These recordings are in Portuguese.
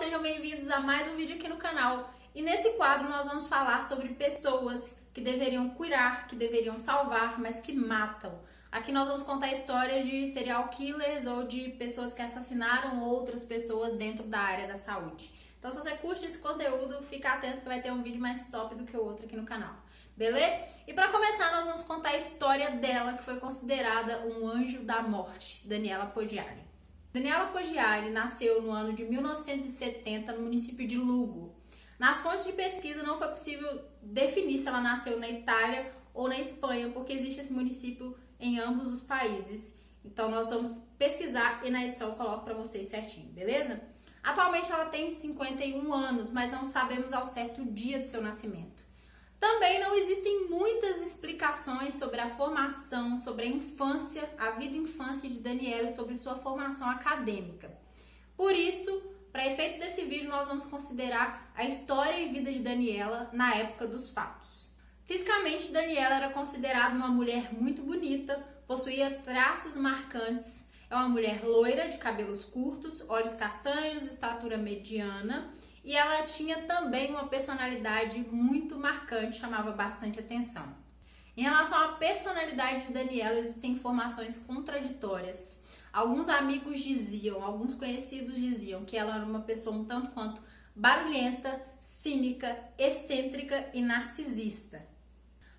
sejam bem-vindos a mais um vídeo aqui no canal. E nesse quadro nós vamos falar sobre pessoas que deveriam curar, que deveriam salvar, mas que matam. Aqui nós vamos contar histórias de serial killers ou de pessoas que assassinaram outras pessoas dentro da área da saúde. Então se você curte esse conteúdo, fica atento que vai ter um vídeo mais top do que o outro aqui no canal. Beleza? E para começar nós vamos contar a história dela, que foi considerada um anjo da morte, Daniela Poggiari. Daniela Poggiari nasceu no ano de 1970 no município de Lugo. Nas fontes de pesquisa não foi possível definir se ela nasceu na Itália ou na Espanha, porque existe esse município em ambos os países. Então nós vamos pesquisar e na edição eu coloco para vocês certinho, beleza? Atualmente ela tem 51 anos, mas não sabemos ao certo o dia de seu nascimento. Também não existem muitas explicações sobre a formação, sobre a infância, a vida e infância de Daniela e sobre sua formação acadêmica. Por isso, para efeito desse vídeo, nós vamos considerar a história e vida de Daniela na época dos fatos. Fisicamente, Daniela era considerada uma mulher muito bonita, possuía traços marcantes, é uma mulher loira, de cabelos curtos, olhos castanhos, estatura mediana, e ela tinha também uma personalidade muito marcante, chamava bastante atenção. Em relação à personalidade de Daniela, existem informações contraditórias. Alguns amigos diziam, alguns conhecidos diziam que ela era uma pessoa um tanto quanto barulhenta, cínica, excêntrica e narcisista.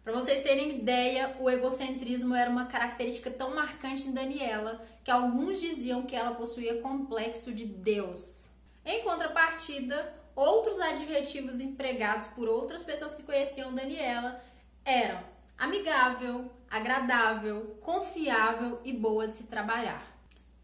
Para vocês terem ideia, o egocentrismo era uma característica tão marcante em Daniela que alguns diziam que ela possuía complexo de Deus. Em contrapartida, outros adjetivos empregados por outras pessoas que conheciam Daniela eram amigável, agradável, confiável e boa de se trabalhar.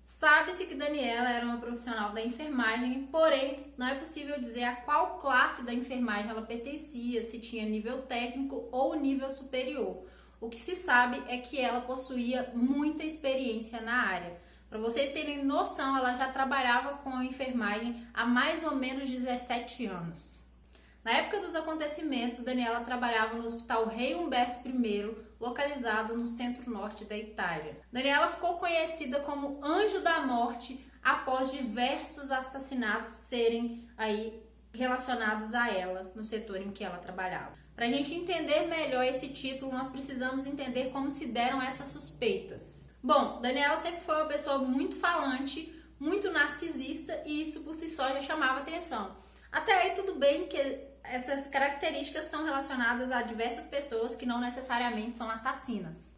Sabe-se que Daniela era uma profissional da enfermagem, porém não é possível dizer a qual classe da enfermagem ela pertencia, se tinha nível técnico ou nível superior. O que se sabe é que ela possuía muita experiência na área. Para vocês terem noção, ela já trabalhava com a enfermagem há mais ou menos 17 anos. Na época dos acontecimentos, Daniela trabalhava no Hospital Rei Umberto I, localizado no centro-norte da Itália. Daniela ficou conhecida como Anjo da Morte após diversos assassinatos serem relacionados a ela no setor em que ela trabalhava. Para a gente entender melhor esse título, nós precisamos entender como se deram essas suspeitas. Bom, Daniela sempre foi uma pessoa muito falante, muito narcisista e isso por si só já chamava atenção. Até aí tudo bem que essas características são relacionadas a diversas pessoas que não necessariamente são assassinas.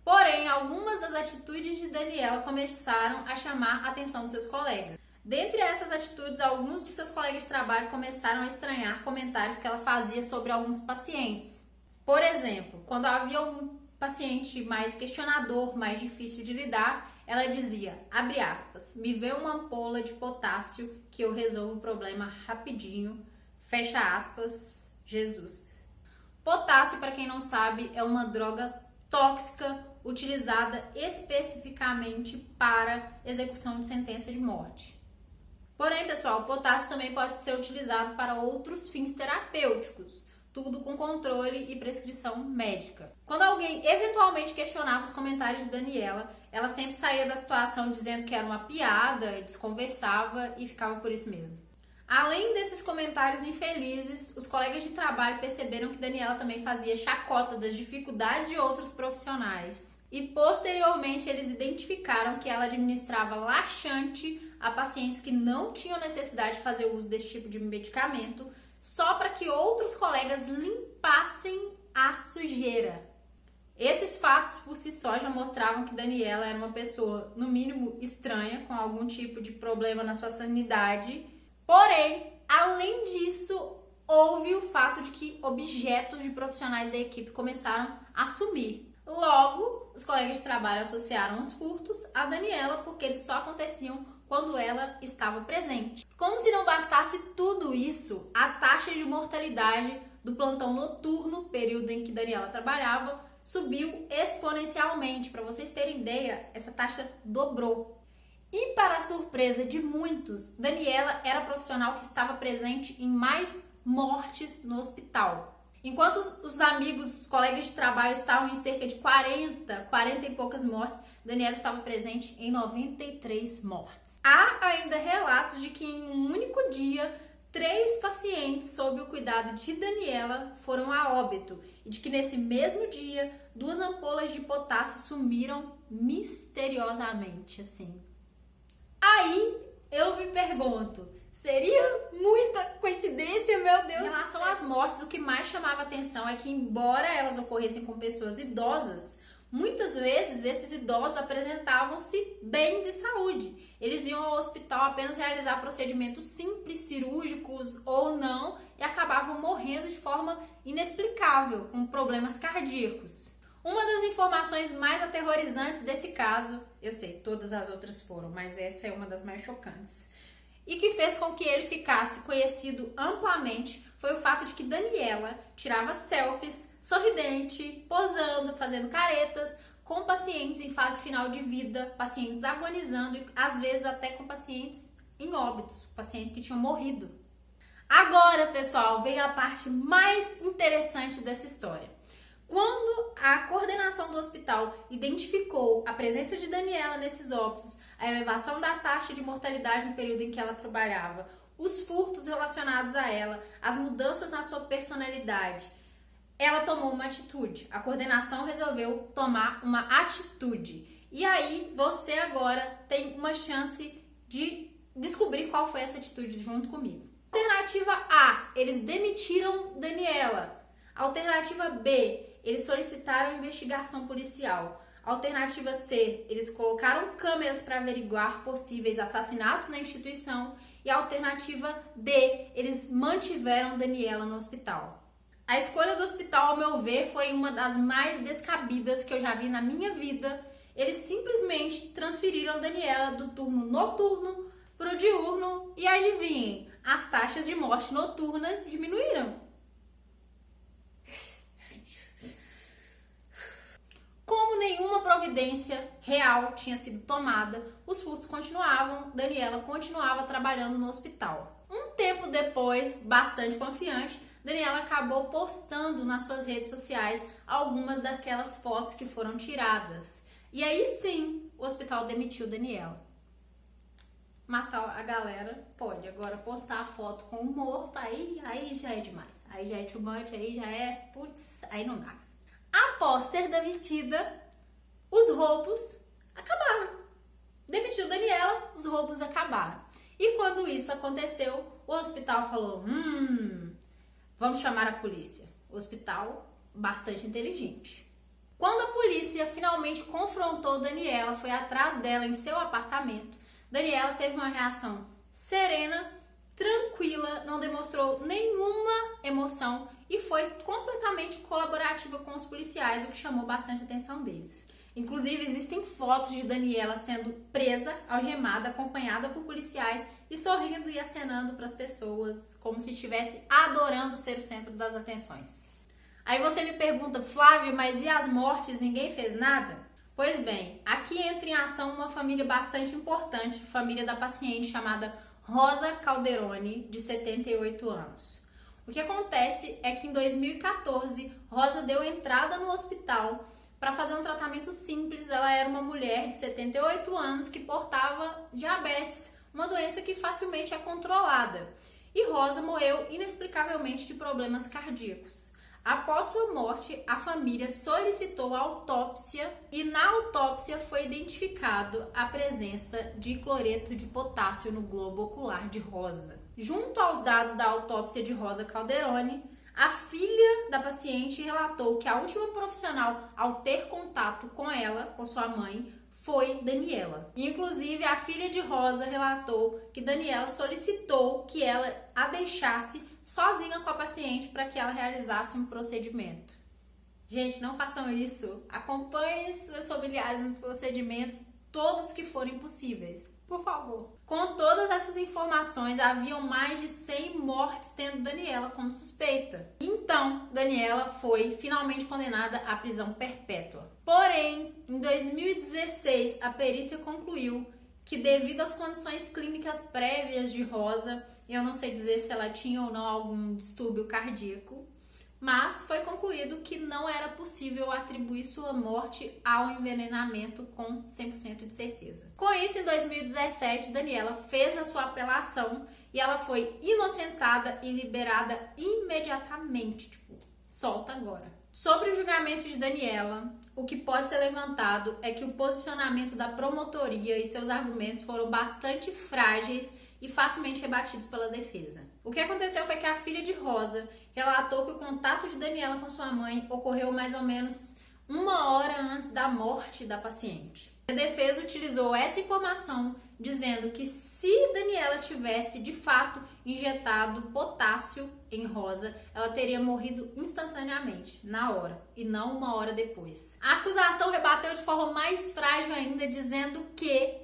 Porém, algumas das atitudes de Daniela começaram a chamar a atenção dos seus colegas. Dentre essas atitudes, alguns dos seus colegas de trabalho começaram a estranhar comentários que ela fazia sobre alguns pacientes. Por exemplo, quando havia um paciente mais questionador, mais difícil de lidar, ela dizia, abre aspas, me vê uma ampola de potássio que eu resolvo o problema rapidinho, fecha aspas, Jesus. Potássio, para quem não sabe, é uma droga tóxica utilizada especificamente para execução de sentença de morte. Porém, pessoal, o potássio também pode ser utilizado para outros fins terapêuticos, tudo com controle e prescrição médica. Quando alguém eventualmente questionava os comentários de Daniela, ela sempre saía da situação dizendo que era uma piada, desconversava e ficava por isso mesmo. Além desses comentários infelizes, os colegas de trabalho perceberam que Daniela também fazia chacota das dificuldades de outros profissionais. E posteriormente eles identificaram que ela administrava laxante a pacientes que não tinham necessidade de fazer uso desse tipo de medicamento, só para que outros colegas limpassem a sujeira. Esses fatos por si só já mostravam que Daniela era uma pessoa, no mínimo, estranha, com algum tipo de problema na sua sanidade. Porém, além disso, houve o fato de que objetos de profissionais da equipe começaram a sumir. Logo, os colegas de trabalho associaram os furtos a Daniela porque eles só aconteciam quando ela estava presente. Como se não bastasse tudo isso, a taxa de mortalidade do plantão noturno, período em que Daniela trabalhava, subiu exponencialmente. Para vocês terem ideia, essa taxa dobrou. E para a surpresa de muitos, Daniela era a profissional que estava presente em mais mortes no hospital. Enquanto os amigos, os colegas de trabalho estavam em cerca de 40 e poucas mortes, Daniela estava presente em 93 mortes. Há ainda relatos de que em um único único dia, 3 pacientes sob o cuidado de Daniela foram a óbito e de que nesse mesmo dia 2 ampolas de potássio sumiram misteriosamente, assim. Aí eu me pergunto, seria muita coincidência, meu Deus? Em relação às mortes, o que mais chamava atenção é que, embora elas ocorressem com pessoas idosas, muitas vezes esses idosos apresentavam-se bem de saúde. Eles iam ao hospital apenas realizar procedimentos simples, cirúrgicos ou não, e acabavam morrendo de forma inexplicável, com problemas cardíacos. Uma das informações mais aterrorizantes desse caso, eu sei, todas as outras foram, mas essa é uma das mais chocantes, e que fez com que ele ficasse conhecido amplamente, foi o fato de que Daniela tirava selfies, sorridente, posando, fazendo caretas, com pacientes em fase final de vida, pacientes agonizando e às vezes até com pacientes em óbitos, pacientes que tinham morrido. Agora, pessoal, vem a parte mais interessante dessa história. Quando a coordenação do hospital identificou a presença de Daniela nesses óbitos, a elevação da taxa de mortalidade no período em que ela trabalhava, os furtos relacionados a ela, as mudanças na sua personalidade, ela tomou uma atitude. A coordenação resolveu tomar uma atitude. E aí, você agora tem uma chance de descobrir qual foi essa atitude junto comigo. Alternativa A, eles demitiram Daniela. Alternativa B, eles solicitaram investigação policial. Alternativa C, eles colocaram câmeras para averiguar possíveis assassinatos na instituição. E a alternativa D, eles mantiveram Daniela no hospital. A escolha do hospital, ao meu ver, foi uma das mais descabidas que eu já vi na minha vida. Eles simplesmente transferiram Daniela do turno noturno para o diurno e adivinhem, as taxas de morte noturna diminuíram. Como nenhuma providência real tinha sido tomada, os furtos continuavam, Daniela continuava trabalhando no hospital. Um tempo depois, bastante confiante, Daniela acabou postando nas suas redes sociais algumas daquelas fotos que foram tiradas. E aí sim, o hospital demitiu Daniela. Matar a galera pode, agora postar a foto com o morto, aí já é demais. Aí já é too much, aí já é, putz, aí não dá. Após ser demitida, os roubos acabaram. Demitiu Daniela, os roubos acabaram. E quando isso aconteceu, o hospital falou, vamos chamar a polícia. O hospital, bastante inteligente. Quando a polícia finalmente confrontou Daniela, foi atrás dela em seu apartamento, Daniela teve uma reação serena, tranquila, não demonstrou nenhuma emoção e foi completamente colaborativa com os policiais, o que chamou bastante a atenção deles. Inclusive, existem fotos de Daniela sendo presa, algemada, acompanhada por policiais e sorrindo e acenando para as pessoas, como se estivesse adorando ser o centro das atenções. Aí você me pergunta, Flávio, mas e as mortes? Ninguém fez nada? Pois bem, aqui entra em ação uma família bastante importante, família da paciente chamada Rosa Calderoni, de 78 anos. O que acontece é que em 2014, Rosa deu entrada no hospital para fazer um tratamento simples. Ela era uma mulher de 78 anos que portava diabetes, uma doença que facilmente é controlada. E Rosa morreu inexplicavelmente de problemas cardíacos. Após sua morte, a família solicitou autópsia e na autópsia foi identificado a presença de cloreto de potássio no globo ocular de Rosa. Junto aos dados da autópsia de Rosa Calderoni, a filha da paciente relatou que a última profissional ao ter contato com ela, com sua mãe, foi Daniela. Inclusive, a filha de Rosa relatou que Daniela solicitou que ela a deixasse sozinha com a paciente para que ela realizasse um procedimento. Gente, não façam isso. Acompanhem seus familiares nos procedimentos, todos que forem possíveis. Por favor. Com todas essas informações, haviam mais de 100 mortes tendo Daniela como suspeita. Então, Daniela foi finalmente condenada à prisão perpétua. Porém, em 2016, a perícia concluiu que devido às condições clínicas prévias de Rosa, eu não sei dizer se ela tinha ou não algum distúrbio cardíaco, mas foi concluído que não era possível atribuir sua morte ao envenenamento com 100% de certeza. Com isso, em 2017, Daniela fez a sua apelação e ela foi inocentada e liberada imediatamente, tipo, solta agora. Sobre o julgamento de Daniela, o que pode ser levantado é que o posicionamento da promotoria e seus argumentos foram bastante frágeis e facilmente rebatidos pela defesa. O que aconteceu foi que a filha de Rosa relatou que o contato de Daniela com sua mãe ocorreu mais ou menos 1 hora antes da morte da paciente. A defesa utilizou essa informação dizendo que se Daniela tivesse de fato injetado potássio em Rosa, ela teria morrido instantaneamente, na hora, e não 1 hora depois. A acusação rebateu de forma mais frágil ainda, dizendo que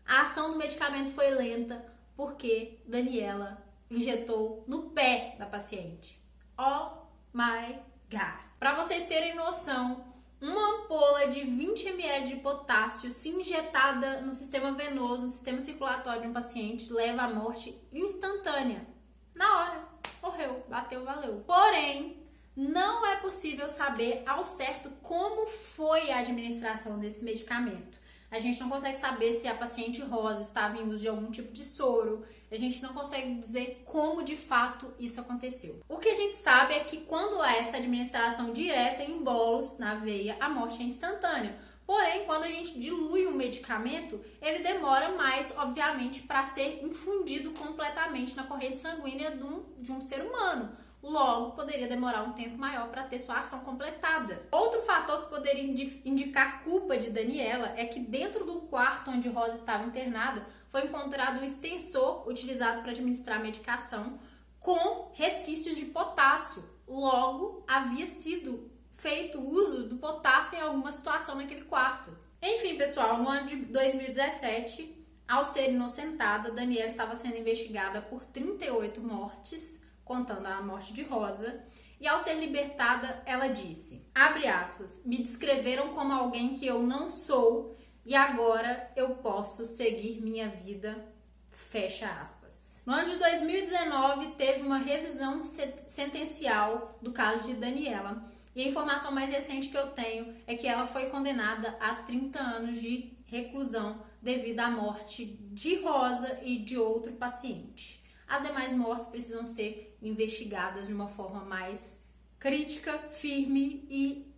a ação do medicamento foi lenta porque Daniela injetou no pé da paciente. Oh my God! Para vocês terem noção, uma ampola de 20 ml de potássio, se injetada no sistema venoso, no sistema circulatório de um paciente, leva à morte instantânea. Na hora, morreu, bateu, valeu. Porém, não é possível saber ao certo como foi a administração desse medicamento. A gente não consegue saber se a paciente Rosa estava em uso de algum tipo de soro. A gente não consegue dizer como de fato isso aconteceu. O que a gente sabe é que quando há essa administração direta em bolos na veia, a morte é instantânea. Porém, quando a gente dilui um medicamento, ele demora mais, obviamente, para ser infundido completamente na corrente sanguínea de um ser humano. Logo, poderia demorar um tempo maior para ter sua ação completada. Outro fator que poderia indicar culpa de Daniela é que dentro do quarto onde Rosa estava internada, foi encontrado um extensor utilizado para administrar a medicação com resquícios de potássio. Logo, havia sido feito uso do potássio em alguma situação naquele quarto. Enfim, pessoal, no ano de 2017, ao ser inocentada, Daniela estava sendo investigada por 38 mortes, contando a morte de Rosa, e ao ser libertada, ela disse, abre aspas, me descreveram como alguém que eu não sou e agora eu posso seguir minha vida, fecha aspas. No ano de 2019, teve uma revisão sentencial do caso de Daniela, e a informação mais recente que eu tenho é que ela foi condenada a 30 anos de reclusão devido à morte de Rosa e de outro paciente. As demais mortes precisam ser investigadas de uma forma mais crítica, firme e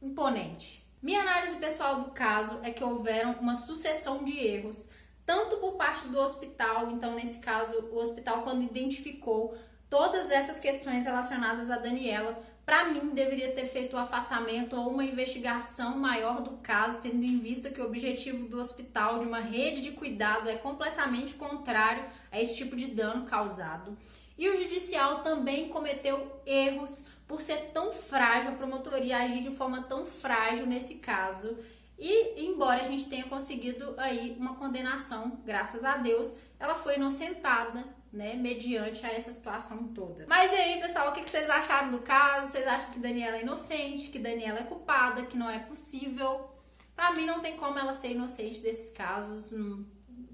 imponente. Minha análise pessoal do caso é que houveram uma sucessão de erros, tanto por parte do hospital, então nesse caso o hospital quando identificou todas essas questões relacionadas a Daniela, para mim deveria ter feito o afastamento ou uma investigação maior do caso, tendo em vista que o objetivo do hospital, de uma rede de cuidado, é completamente contrário a esse tipo de dano causado. E o judicial também cometeu erros por ser tão frágil, a promotoria agir de forma tão frágil nesse caso. E embora a gente tenha conseguido aí uma condenação, graças a Deus, ela foi inocentada, né, mediante a essa situação toda. Mas e aí, pessoal, o que vocês acharam do caso? Vocês acham que Daniela é inocente, que Daniela é culpada, que não é possível? Pra mim não tem como ela ser inocente desses casos,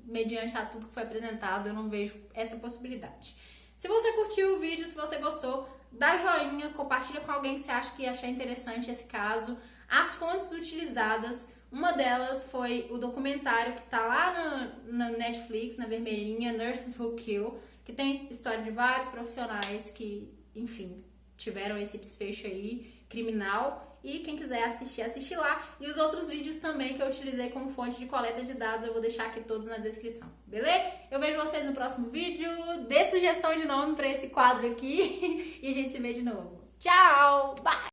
mediante a tudo que foi apresentado, eu não vejo essa possibilidade. Se você curtiu o vídeo, se você gostou, dá joinha, compartilha com alguém que você acha que ia achar interessante esse caso. As fontes utilizadas, uma delas foi o documentário que tá lá na Netflix, na vermelhinha, Nurses Who Kill, que tem história de vários profissionais que, enfim, tiveram esse desfecho aí criminal. E quem quiser assistir, assiste lá. E os outros vídeos também que eu utilizei como fonte de coleta de dados, eu vou deixar aqui todos na descrição, beleza? Eu vejo vocês no próximo vídeo. Dê sugestão de nome pra esse quadro aqui e a gente se vê de novo. Tchau! Bye!